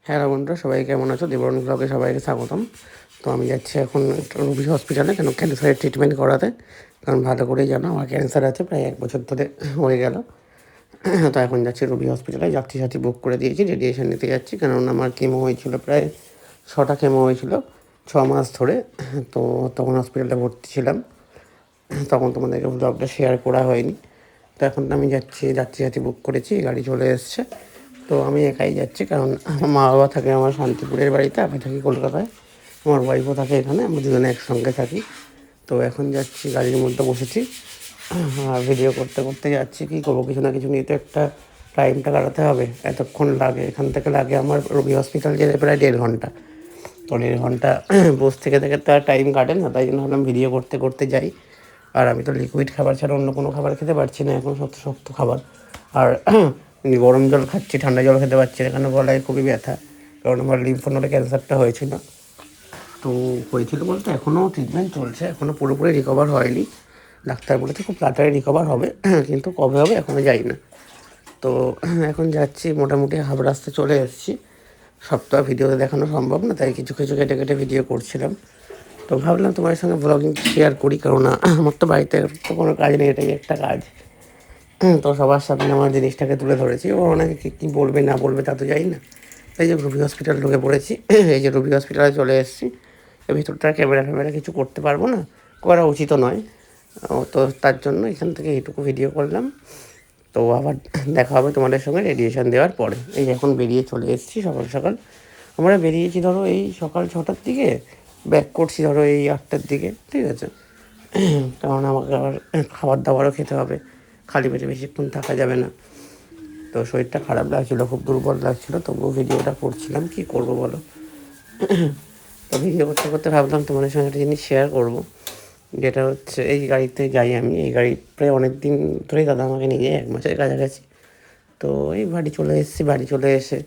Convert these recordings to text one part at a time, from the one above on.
Hello বন্ধুরা, সবাই কেমন আছো? দেবরণ ব্লগে সবাইকে স্বাগতম। তো আমি যাচ্ছি এখন রুবি হসপিটালে, কেন ক্যান্সারের ট্রিটমেন্ট করাতে। কারণ ভালো করেই জানো আমার ক্যান্সার আছে, প্রায় 1 বছর ধরে হয়ে গেল। তো এখন যাচ্ছি রুবি হসপিটালে, যাত্রী সাথী বুক করে দিয়েছি, রেডিয়েশন নিতে যাচ্ছি। কারণ আমার কেমো হয়েছিল, প্রায় 6টা কেমো হয়েছিল 6 মাস ধরে। তো তখন হসপিটালে ভর্তি ছিলাম, তখন তোমাদেরকে ব্লগটা শেয়ার করা হয়নি। তো এখন আমি যাচ্ছি, যাত্রী সাথী বুক করেছি, গাড়ি চলে এসছে। তো আমি একাই যাচ্ছি, কারণ আমার মা বাবা থাকে আমার শান্তিপুরের বাড়িতে, আমি থাকি কলকাতায়। আমার ওয়াইফও থাকে এখানে, আমরা দুজনে একসঙ্গে থাকি। তো এখন যাচ্ছি, গাড়ির মধ্যে বসেছি, ভিডিও করতে করতে যাচ্ছি। কী করবো, কিছু না কিছু নিয়ে তো একটা টাইমটা কাটাতে হবে। এতক্ষণ লাগে, এখান থেকে লাগে আমার রবি হসপিটাল যেতে প্রায় 1.5 ঘন্টা। তো 1.5 ঘন্টা বসে থেকে থেকে তো আর টাইম কাটে না, তাই জন্য ভাবলাম ভিডিও করতে করতে যাই। আর আমি তো লিকুইড খাবার ছাড়া অন্য কোনো খাবার খেতে পারছি না এখন, শক্ত শক্ত খাবার। আর গরম জল খাচ্ছি, ঠান্ডা জল খেতে পারছি না, এখানে গলায় খুবই ব্যথা। কারণ আমার লিম্ফ নোডে ক্যান্সারটা হয়েছিল। তো হয়েছিল বলতে এখনও ট্রিটমেন্ট চলছে, এখনও পুরোপুরি রিকভার হয়নি। ডাক্তার বলেছে খুব তাড়াতাড়ি রিকভার হবে, কিন্তু কবে হবে এখনও যাই না। তো এখন যাচ্ছি, মোটামুটি হাফ রাস্তা চলে এসেছি। সব তো আর ভিডিওতে দেখানো সম্ভব না, তাই কিছু কিছু কেটে কেটে ভিডিও করছিলাম। তো ভাবলাম তোমার সঙ্গে ব্লগিং শেয়ার করি, কারণ আমার তো বাড়িতে তো কোনো কাজ নেই, এটাই একটা কাজ। তো সবার সামনে আমার জিনিসটাকে তুলে ধরেছি, ও অনেকে কী বলবে না বলবে তা তো যাই না। এই যে রুবি হসপিটাল ঢুকে পড়েছি, এই যে রুবি হসপিটালে চলে এসেছি। এর ভিতরটা ক্যামেরা ফ্যামেরা কিছু করতে পারবো না, করা উচিতও নয়। তো তার জন্য এখান থেকে এইটুকু ভিডিও করলাম। তো আবার দেখা হবে তোমাদের সঙ্গে রেডিয়েশন দেওয়ার পরে। এই এখন বেরিয়ে চলে এসেছি সকাল সকাল। আমরা বেরিয়েছি ধরো এই সকাল 6টার দিকে, ব্যাক করছি ধরো এই 8টার দিকে, ঠিক আছে। কারণ আমাকে আবার খাবার দাবারও খেতে হবে, খালি পেটে বেশিক্ষণ থাকা যাবে না। তো শরীরটা খারাপ লাগছিলো, খুব দুর্বল লাগছিলো, তবুও ভিডিওটা করছিলাম, কী করবো বলো। তো ভিডিও করতে করতে ভাবলাম তোমাদের সঙ্গে একটা জিনিস শেয়ার করবো, যেটা হচ্ছে এই গাড়িতে যাই আমি, এই গাড়ি প্রায় অনেক দিন ধরেই দাদা আমাকে নিয়ে যায়, 1 মাসের কাছাকাছি। তো এই বাড়ি চলে এসেছি, বাড়ি চলে এসে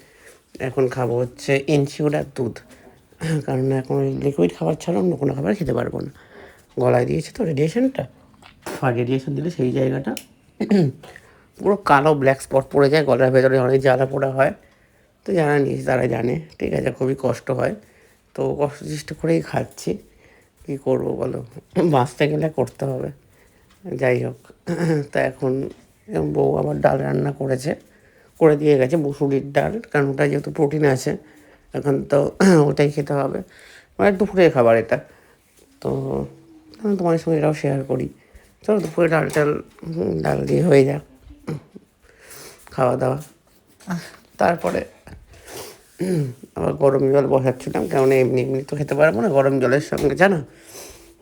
এখন খাবো হচ্ছে ইনসিওর আর দুধ। কারণ এখন ওই লিকুইড খাবার ছাড়া অন্য কোনো খাবার খেতে পারবো না। গলায় দিয়েছে তো রেডিয়েশনটা, আর রেডিয়েশন দিলে সেই জায়গাটা পুরো কালো ব্ল্যাক স্পট পড়ে যায়, গলার ভেতরে অনেক জ্বালা পোড়া হয়। তো যারা নিয়েছে তারা জানে, ঠিক আছে, খুবই কষ্ট হয়। তো কষ্ট চেষ্টা করেই খাচ্ছি, কী করবো বলো, বাঁচতে গেলে করতে হবে। যাই হোক, তা এখন বউ আবার ডাল রান্না করেছে, করে দিয়ে গেছে মুসুরির ডাল, কারণ ওটা যেহেতু প্রোটিন আছে এখন, তো ওটাই খেতে হবে। মানে দুপুরের খাবার এটা। তো আমি তোমার সঙ্গে এটাও শেয়ার করি। চলো দুপুরে ডাল দিয়ে হয়ে যাক খাওয়া দাওয়া। তারপরে আবার গরম জল বসাচ্ছিলাম, কেমন এমনি এমনি তো খেতে পারবো না, গরম জলের সঙ্গে জানো।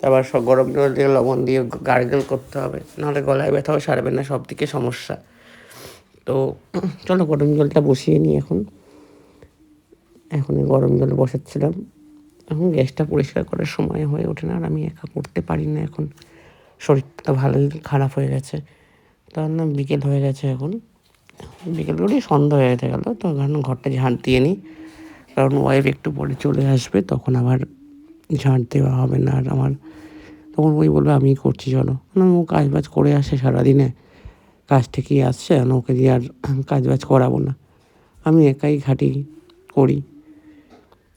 আবার সব গরম জল দিয়ে লবণ দিয়ে গার্গেল করতে হবে, নাহলে গলায় ব্যথাও সারবে না, সব দিকে সমস্যা। তো চলো গরম জলটা বসিয়ে নিই এখন। এখন গরম জল বসাচ্ছিলাম। এখন গ্যাসটা পরিষ্কার করার সময় হয়ে ওঠে না, আর আমি একা করতে পারি না এখন, শরীরটা ভালোই খারাপ হয়ে গেছে। তার না বিকেল হয়ে গেছে এখন, বিকেল করেই সন্ধ্যা হয়ে যেতে গেলো। তো কারণ ঘরটা ঝাঁট দিয়ে নিই, কারণ ওয়াইফ একটু পরে চলে আসবে, তখন আবার ঝাঁট দেওয়া হবে না। আর আমার তখন ওই বলবে আমি করছি চলো, ও কাজ বাজ করে আসে সারাদিনে, কাজ থেকেই আসছে, ওকে দিয়ে আর কাজ বাজ করাবো না, আমি একাই খাটি করি।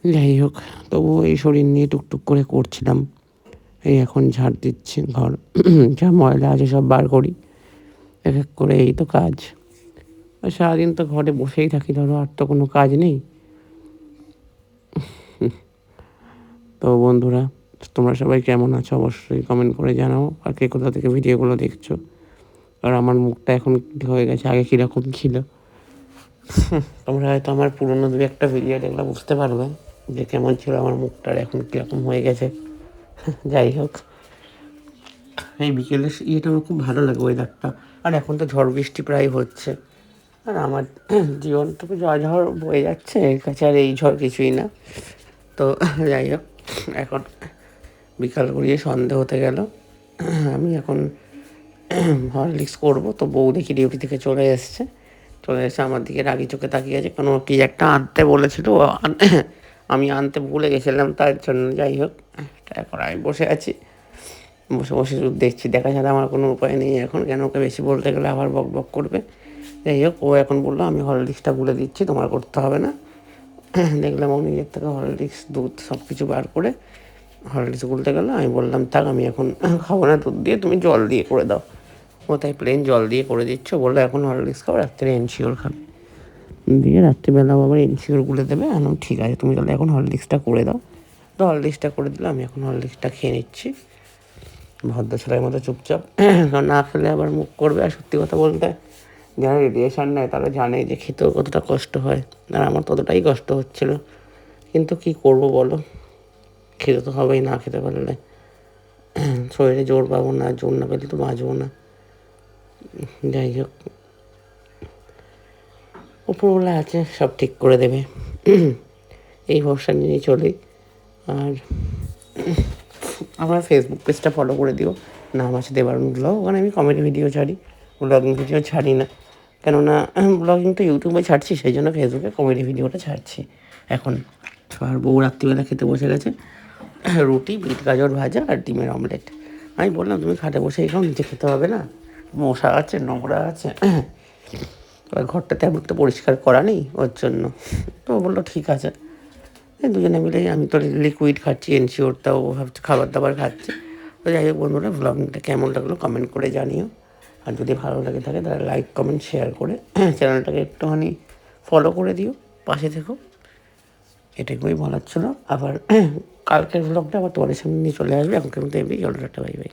যাই হোক, তবু এই শরীর নিয়ে টুকটুক করে করছিলাম। এই এখন ঝাড় দিচ্ছি ঘর, যা ময়লা আছে সব বার করি এক এক করে, এই তো কাজ। আর সারাদিন তো ঘরে বসেই থাকি ধরো, আর তো কোনো কাজ নেই। তো বন্ধুরা, তোমরা সবাই কেমন আছো অবশ্যই কমেন্ট করে জানাও, আর কে কোথা থেকে ভিডিওগুলো দেখছো। আর আমার মুখটা এখন কী হয়ে গেছে, আগে কীরকম ছিল তোমরা হয়তো আমার পুরোনো 2-1টা ভিডিও দেখলে বুঝতে পারবে যে কেমন ছিল আমার মুখটার, এখন কীরকম হয়ে গেছে। যাই হোক, এই বিকেলের ইয়েটা আমার খুব ভালো লাগে, ওয়েদারটা। আর এখন তো ঝড় বৃষ্টি প্রায় হচ্ছে, আর আমার জীবনটুকু ঝড় বয়ে যাচ্ছে, এর কাছে আর এই ঝড় কিছুই না। তো যাই হোক, এখন বিকাল গড়িয়ে সন্ধে হতে গেল, আমি এখন হরলিক্স করবো। তো বউ দেখি ডিউটি থেকে চলে এসছে, চলে এসে আমার দিকে রাগি চোখে তাকিয়ে আছে, কারণ কি একটা আনতে বলেছিল, আমি আনতে ভুলে গেছিলাম, তার জন্য। যাই হোক, এখন আমি বসে আছি, বসে বসে দেখছি, দেখা ছাড়া আমার কোনো উপায় নেই এখন, কেন ওকে বেশি বলতে গেলে আবার বক বক করবে। যাই হোক, ও এখন বললো আমি হরলিক্সটা ভুলে দিচ্ছি, তোমার করতে হবে না। দেখলাম ও নিজের থেকে হরলিক্স দুধ সব কিছু বার করে হরলিক্স গুলতে গেলো। আমি বললাম থাক আমি এখন খাবো না দুধ দিয়ে, তুমি জল দিয়ে করে দাও। ও তাই প্লেন জল দিয়ে করে দিচ্ছ, বললো এখন হরলিক্স খাও, রাত্রে এনশিওর খাবে। দিয়ে রাত্রিবেলাও আবার এনশিওর গুলে দেবে। আমি ঠিক আছে তুমি তাহলে এখন হরলিক্সটা করে দাও। তো হরলিক্সটা করে দিলে আমি এখন হরলিক্সটা খেয়ে নিচ্ছি ভদ্র ছেলের মতো চুপচাপ, কারণ না খেলে আবার মুখ করবে। আর সত্যি কথা বলতে যারা রেডিয়েশন নেয় তারা জানে যে খেতেও কতটা কষ্ট হয়, আর আমার ততটাই কষ্ট হচ্ছিলো। কিন্তু কি করব বলো, খেতে তো হবেই, না খেতে পারলে শরীরে জোর পাবো না, জোর না পেলে তো বাঁচবো না। যাই হোক, উপরওয়ালা আছে, সব ঠিক করে দেবে, এই ভরসা নিয়েই চলি। আর আমার ফেসবুক পেজটা ফলো করে দিও, নাম আছে দেবারুণ ব্লগ। ওখানে আমি কমেডি ভিডিও ছাড়ি, ব্লগিং ভিডিও ছাড়ি না। কেননা ব্লগিং তো ইউটিউবে ছাড়ছি, সেই জন্য ফেসবুকে কমেডি ভিডিওটা ছাড়ছি এখন। আর বউ রাত্রিবেলা খেতে বসে গেছে রুটি, বিট গাজর ভাজা আর ডিমের অমলেট। আমি বললাম তুমি খাটে বসে খাও, নিচে খেতে হবে না, মশা আছে, নোংরা আছে, এবার ঘরটা তেমন তো পরিষ্কার করা নেই ওর জন্য। তো বললো ঠিক আছে। দুজনে মিলে, আমি তো লিকুইড খাচ্ছি, এনশিওরটাও ভাবছি খাবার দাবার খাচ্ছি। তো যাই হোক বন্ধুরা, ব্লগিংটা কেমন লাগলো কমেন্ট করে জানিও। আর যদি ভালো লাগে থাকে তাহলে লাইক কমেন্ট শেয়ার করে চ্যানেলটাকে একটুখানি ফলো করে দিও, পাশে থেকো। এটাই বলার ছিল। আবার কালকের ব্লগটা আবার তোমাদের সামনে নিয়ে চলে আসবে। এখনকার মতো এমনি, চলো টাটা, বাই বাই।